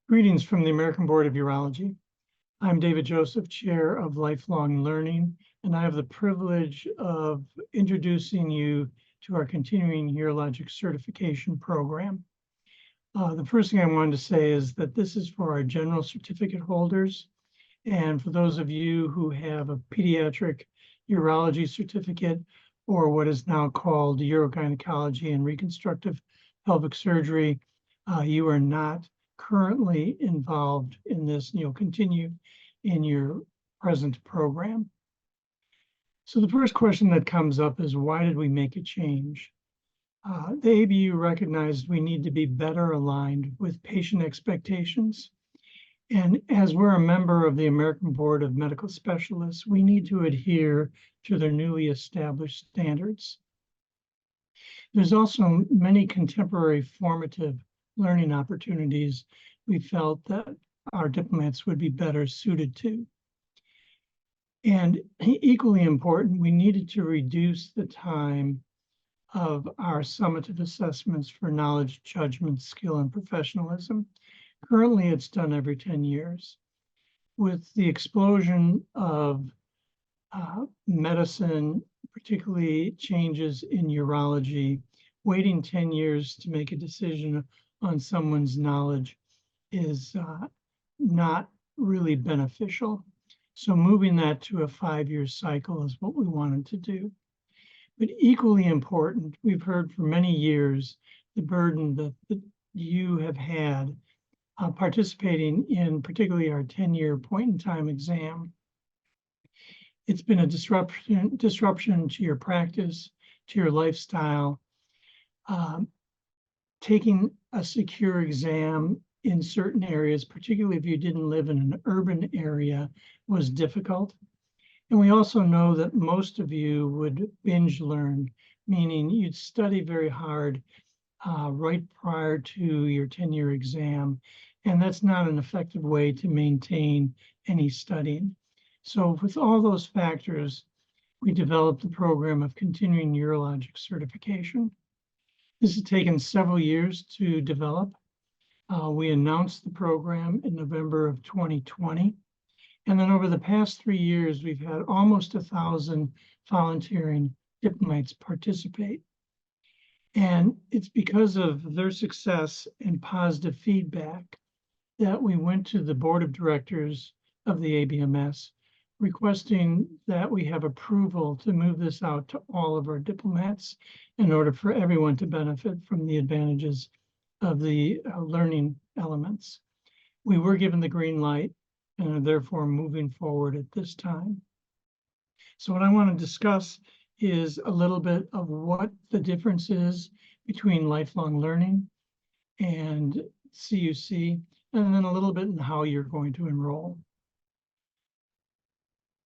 Greetings from the American Board of Urology. I'm David Joseph, Chair of Lifelong Learning, and I have the privilege of introducing you to our continuing urologic certification program. The first thing I wanted to say is that this is for our general certificate holders, and for those of you who have a pediatric urology certificate or what is now called urogynecology and reconstructive pelvic surgery, you are not currently involved in this, and you'll continue in your present program. So the first question that comes up is, why did we make a change? The ABU recognized we need to be better aligned with patient expectations. And as we're a member of the American Board of Medical Specialists, we need to adhere to their newly established standards. There's also many contemporary formative learning opportunities we felt that our diplomats would be better suited to. And equally important, we needed to reduce the time of our summative assessments for knowledge, judgment, skill, and professionalism. Currently, it's done every 10 years. With the explosion of medicine, particularly changes in urology, waiting 10 years to make a decision on someone's knowledge is not really beneficial. So moving that to a 5-year cycle is what we wanted to do. But equally important, we've heard for many years the burden that you have had participating in particularly our 10-year point-in-time exam. It's been a disruption to your practice, to your lifestyle. Taking a secure exam in certain areas, particularly if you didn't live in an urban area, was difficult. And we also know that most of you would binge learn, meaning you'd study very hard right prior to your 10-year exam. And that's not an effective way to maintain any studying. So with all those factors, we developed the program of continuing urologic certification. This has taken several years to develop. We announced the program in November of 2020. And then over the past 3 years, we've had almost 1,000 volunteering diplomats participate. And it's because of their success and positive feedback that we went to the board of directors of the ABMS, requesting that we have approval to move this out to all of our diplomats in order for everyone to benefit from the advantages of the learning elements. We were given the green light and are therefore moving forward at this time. So what I want to discuss is a little bit of what the difference is between lifelong learning and CUC, and then a little bit in how you're going to enroll.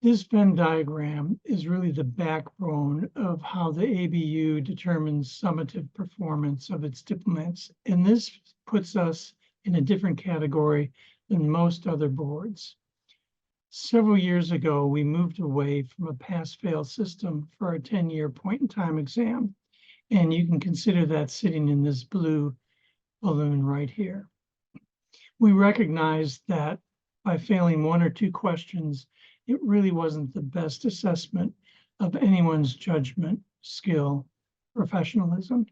This Venn diagram is really the backbone of how the ABU determines summative performance of its diplomats, and this puts us in a different category than most other boards. Several years ago, we moved away from a pass-fail system for our 10-year point-in-time exam, and you can consider that sitting in this blue balloon right here. We recognized that by failing 1 or 2 questions, it really wasn't the best assessment of anyone's judgment, skill, professionalism.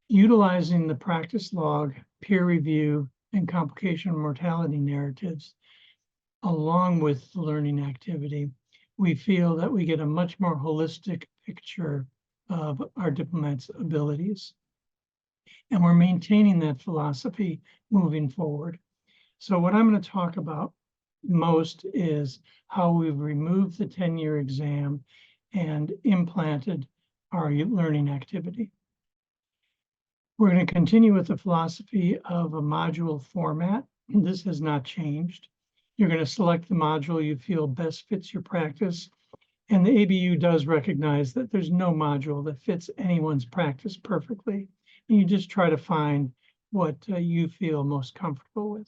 Utilizing the practice log, peer review, and complication and mortality narratives, along with the learning activity, we feel that we get a much more holistic picture of our diplomats' abilities. And we're maintaining that philosophy moving forward. So what I'm going to talk about most is how we've removed the 10-year exam and implanted our learning activity. We're going to continue with the philosophy of a module format. This has not changed. You're going to select the module you feel best fits your practice. And the ABU does recognize that there's no module that fits anyone's practice perfectly. And you just try to find what you feel most comfortable with.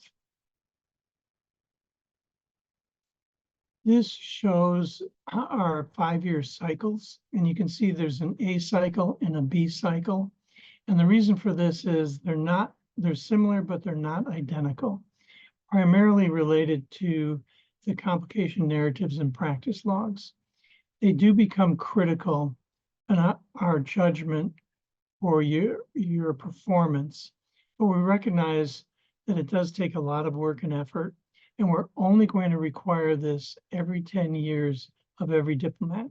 This shows our 5-year cycles, and you can see there's an A cycle and a B cycle. And the reason for this is they're similar, but they're not identical. primarily related to the complication narratives and practice logs. They do become critical in our judgment or your performance, but we recognize that it does take a lot of work and effort, and we're only going to require this every 10 years of every diplomat.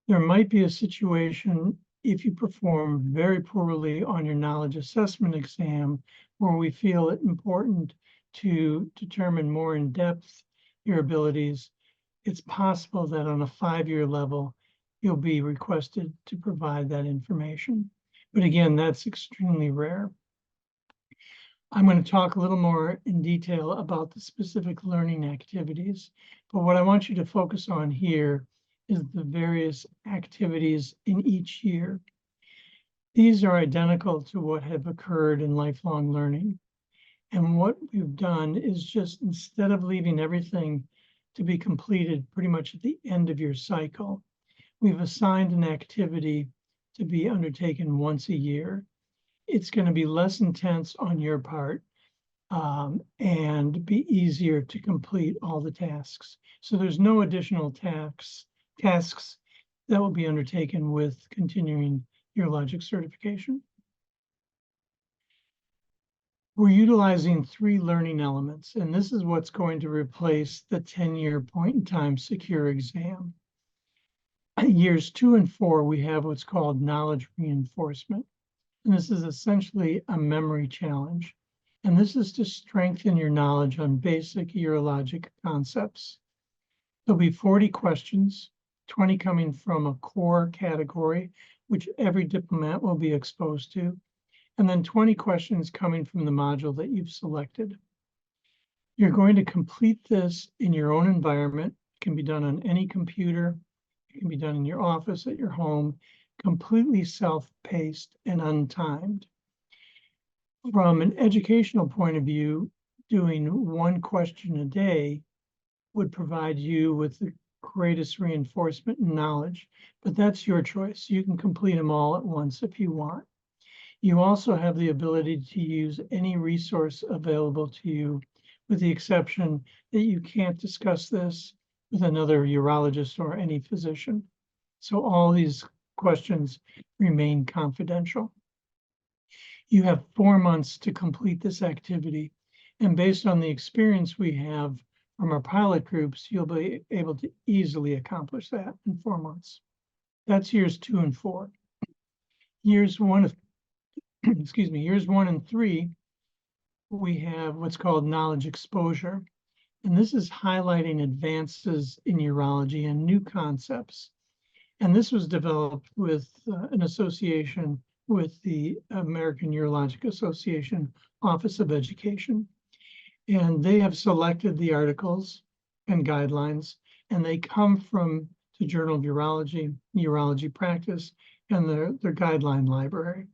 There might be a situation if you perform very poorly on your knowledge assessment exam where we feel it important to determine more in depth your abilities. It's possible that on a 5-year level, you'll be requested to provide that information. But again, that's extremely rare. I'm going to talk a little more in detail about the specific learning activities, but what I want you to focus on here is the various activities in each year. These are identical to what have occurred in lifelong learning. And what we've done is just, instead of leaving everything to be completed pretty much at the end of your cycle, we've assigned an activity to be undertaken once a year. It's going to be less intense on your part and be easier to complete all the tasks. So there's no additional tasks that will be undertaken with continuing urologic certification. We're utilizing 3 learning elements, and this is what's going to replace the 10-year point-in-time secure exam. Years 2 and 4, we have what's called knowledge reinforcement. And this is essentially a memory challenge. And this is to strengthen your knowledge on basic urologic concepts. There'll be 40 questions, 20 coming from a core category, which every diplomat will be exposed to, and then 20 questions coming from the module that you've selected. You're going to complete this in your own environment. It can be done on any computer. It can be done in your office, at your home, completely self-paced and untimed. From an educational point of view, doing 1 question a day would provide you with the greatest reinforcement and knowledge, but that's your choice. You can complete them all at once if you want. You also have the ability to use any resource available to you, with the exception that you can't discuss this with another urologist or any physician. So all these questions remain confidential. You have 4 months to complete this activity, and based on the experience we have from our pilot groups, you'll be able to easily accomplish that in 4 months. That's years 2 and 4. Years 1, years 1 and 3, we have what's called knowledge exposure, and this is highlighting advances in urology and new concepts. And this was developed with an association with the American Urologic Association Office of Education. And they have selected the articles and guidelines, and they come from the Journal of Urology, Urology Practice, and their guideline library.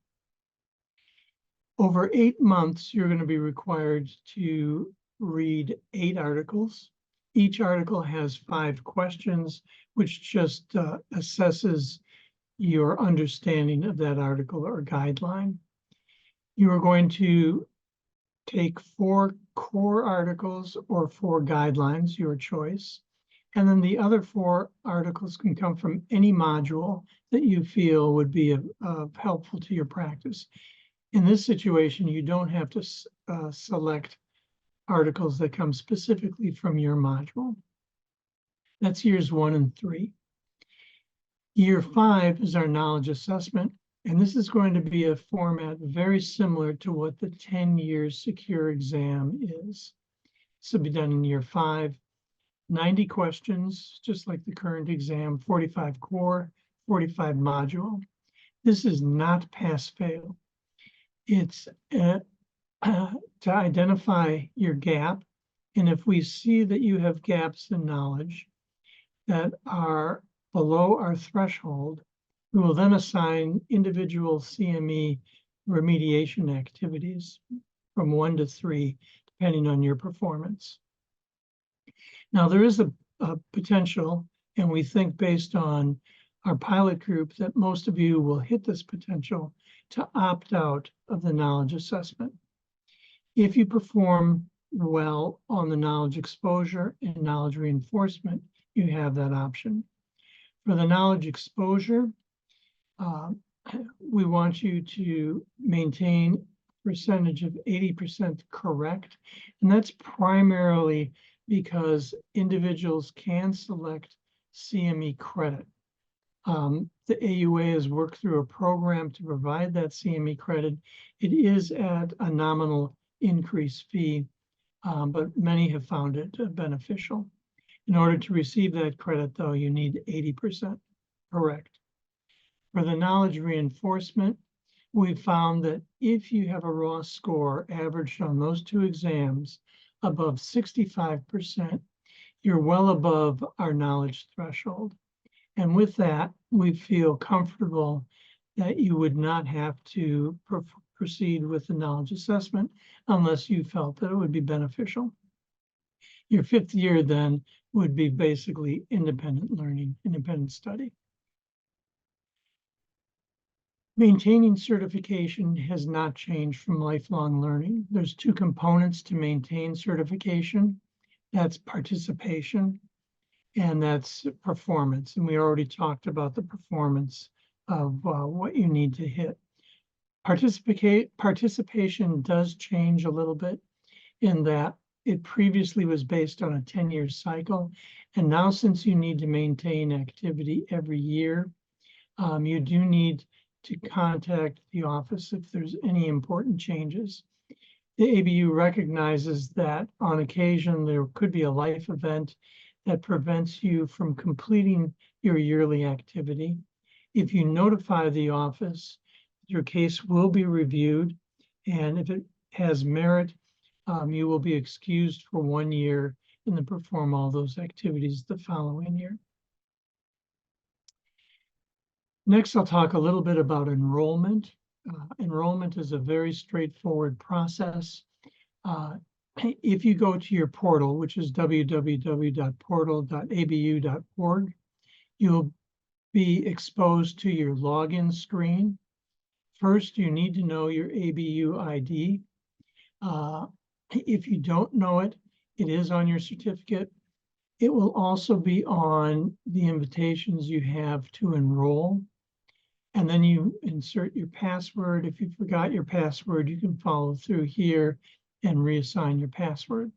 Over 8 months, you're going to be required to read 8 articles. Each article has 5 questions, which just assesses your understanding of that article or guideline. You are going to take 4 core articles or 4 guidelines, your choice. And then the other 4 articles can come from any module that you feel would be helpful to your practice. In this situation, you don't have to select articles that come specifically from your module. That's years 1 and 3. Year 5 is our knowledge assessment, and this is going to be a format very similar to what the 10-year secure exam is. This will be done in year 5, 90 questions, just like the current exam, 45 core, 45 module. This is not pass-fail. It's to identify your gap, and if we see that you have gaps in knowledge that are below our threshold, we will then assign individual CME remediation activities from 1 to 3, depending on your performance. Now, there is a potential, and we think based on our pilot group that most of you will hit this potential to opt out of the knowledge assessment. If you perform well on the knowledge exposure and knowledge reinforcement, you have that option. For the knowledge exposure, we want you to maintain percentage of 80% correct. And that's primarily because individuals can select CME credit. The AUA has worked through a program to provide that CME credit. It is at a nominal increase fee, but many have found it beneficial. In order to receive that credit, though, you need 80% correct. For the knowledge reinforcement, we found that if you have a raw score averaged on those two exams above 65%, you're well above our knowledge threshold. And with that, we feel comfortable that you would not have to proceed with the knowledge assessment unless you felt that it would be beneficial. Your fifth year then would be basically independent learning, independent study. Maintaining certification has not changed from lifelong learning. There's two components to maintain certification. That's participation and that's performance. And we already talked about the performance of what you need to hit. Participation does change a little bit in that it previously was based on a 10-year cycle. And now since you need to maintain activity every year, you do need to contact the office if there's any important changes. The ABU recognizes that on occasion there could be a life event that prevents you from completing your yearly activity. If you notify the office, your case will be reviewed, and if it has merit, you will be excused for 1 year and then perform all those activities the following year. Next, I'll talk a little bit about enrollment. Enrollment is a very straightforward process. If you go to your portal, which is www.portal.abu.org, you'll be exposed to your login screen. First, you need to know your ABU ID. If you don't know it, it is on your certificate. It will also be on the invitations you have to enroll. And then you insert your password. If you forgot your password, you can follow through here and reassign your password.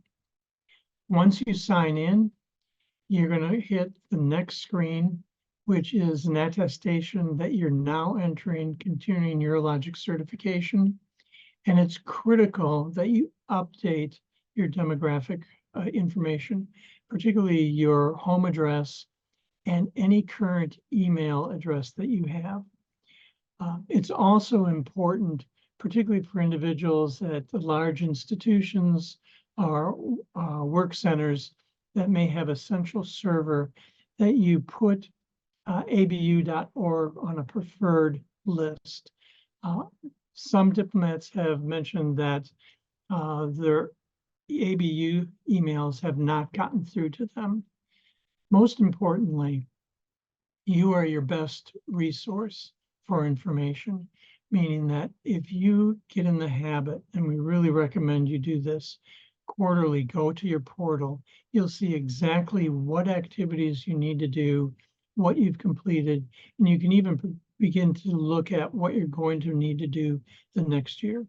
Once you sign in, you're going to hit the next screen, which is an attestation that you're now entering continuing urologic certification. And it's critical that you update your demographic information, particularly your home address and any current email address that you have. It's also important, particularly for individuals at the large institutions or work centers that may have a central server, that you put abu.org on a preferred list. Some diplomats have mentioned that their ABU emails have not gotten through to them. Most importantly, you are your best resource for information, meaning that if you get in the habit, and we really recommend you do this quarterly, go to your portal, you'll see exactly what activities you need to do, what you've completed, and you can even begin to look at what you're going to need to do the next year.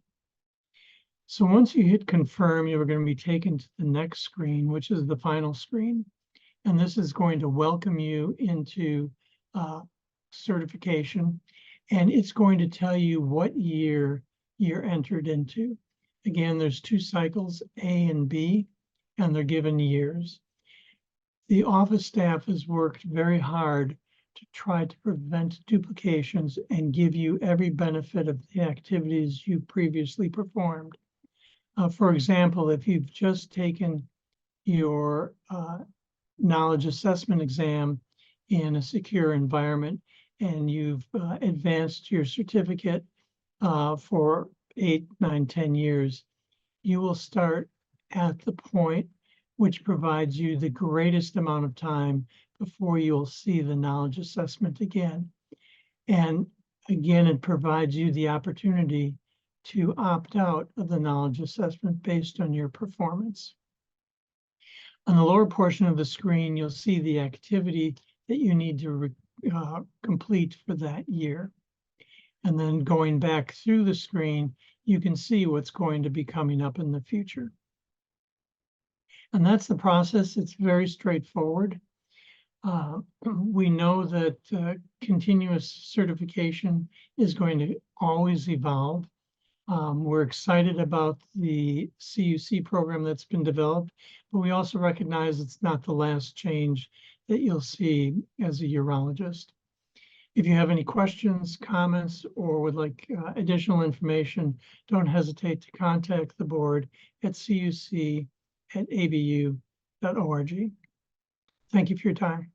So once you hit confirm, you're going to be taken to the next screen, which is the final screen. And this is going to welcome you into certification. And it's going to tell you what year you're entered into. Again, there's two cycles, A and B, and they're given years. The office staff has worked very hard to try to prevent duplications and give you every benefit of the activities you previously performed. For example, if you've just taken your knowledge assessment exam in a secure environment and you've advanced your certificate for 8, 9, 10 years, you will start at the point which provides you the greatest amount of time before you'll see the knowledge assessment again. And again, it provides you the opportunity to opt out of the knowledge assessment based on your performance. On the lower portion of the screen, you'll see the activity that you need to complete for that year. And then going back through the screen, you can see what's going to be coming up in the future. And that's the process. It's very straightforward. We know that continuous certification is going to always evolve. We're excited about the CUC program that's been developed, but we also recognize it's not the last change that you'll see as a urologist. If you have any questions, comments, or would like additional information, don't hesitate to contact the board at cuc@abu.org. Thank you for your time.